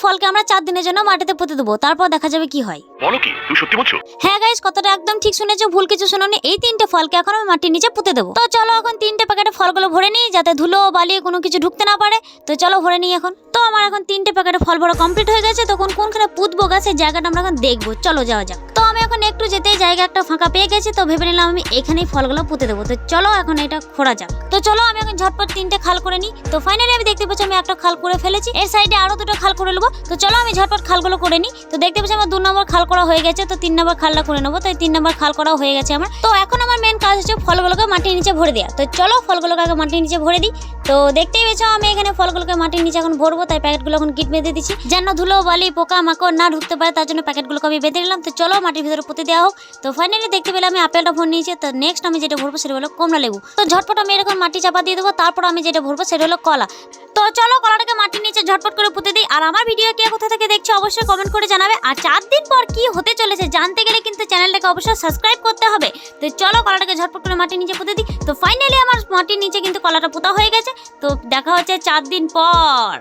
ফলকে আমরা 4 দিনের জন্য মাটিতে পুঁতে দেবো, তারপর দেখা যাবে কি হয়। বলো কি, তুই সত্যি বলছো? হ্যাঁ গাইস, কথাটা একদম ঠিক শুনেছো, ভুল কিছু শুনোনি। এই 3টে ফলকে এখন আমি মাটির নিচে পুঁতে দেবো। তো চলো এখন 3টে প্যাকেটে ফলগুলো ভরে নিই, যাতে ধুলো বালি কোনো কিছু ঢুকতে না পারে। তো চলো ভরে নিই এখন। তো আমার এখন 3টে প্যাকেটে ফল ভরা কমপ্লিট হয়ে গেছে। তখন কোনখানে পুঁতবো গাছের জায়গাটা আমরা এখন দেখবো, চলো যাওয়া যাক। তো আমি এখন একটু যেতেই জায়গা একটা ফাঁকা পেয়ে গেছি, তো ভেবে নিলাম আমি এখানেই ফলগুলো পুঁতে দেবো। তো চলো এখন এটা খোঁড়া যাক। তো চলো আমি এখন ঝটপট 3টে খাল করে নিই। তো ফাইনালি আমি দেখতে পাচ্ছি আমি একটা খাল করে ফেলেছি, এর সাইডে আরো 2টো খাল করে নেবো। তো চলো আমি ঝটপট খালগুলো করে নিই। তো দেখতে পাচ্ছি আমার 2 নম্বর খাল করা হয়ে গেছে, তো 3 নম্বর খালটা করে নেবো। তো 3 নম্বর খাল করা হয়ে গেছে আমার। তো এখন আমার মেন কাজ হচ্ছে ফলগুলোকে মাটির নিচে ভরে দেওয়া। তো চলো ফলগুলোকে আগে মাটির নিচে ভরে দিই। তো দেখতেই পেয়েছো আমি এখানে ফলগুলোকে মাটির নিচে এখন ভরবো, তাই প্যাকেটগুলো এখন গিট বেঁধে দিচ্ছি, যেন ধুলো বালি পোকা মাকড় না ঢুকতে পারে, তার জন্য প্যাকেটগুলোকে আমি বেঁধে নিলাম। তো চলো মাটির ভিতরে পুঁতে দেওয়া হোক। তো ফাইনালি দেখতে পেলে আমি আপেলটা ভরে নিয়েছি। তো নেক্সট আমি যেটা ভরবো সেটা হলো কমলা লেবু। তো ঝটপট আমি এরকম মাটি চাপা দিয়ে দেবো, তারপর আমি যেটা ভরবো সেটা হলো কলা। তো চলো কলাটাকে মাটির নিচে ঝটপট করে পুঁতে দিই। আর আমার ভিডিও কে কোথা থেকে দেখছো অবশ্যই কমেন্ট করে জানাবে। আর 4 দিন পর কি হতে চলেছে জানতে গেলে কিন্তু চ্যানেলটাকে অবশ্যই সাবস্ক্রাইব করতে হবে। তো চলো কলাটাকে ঝটপট করে মাটির নিচে পুঁতে দিই। তো ফাইনালি আমার মাটির নিচে কিন্তু কলাটা পোতা হয়ে গেছে। তো দেখা হচ্ছে 4 দিন পর।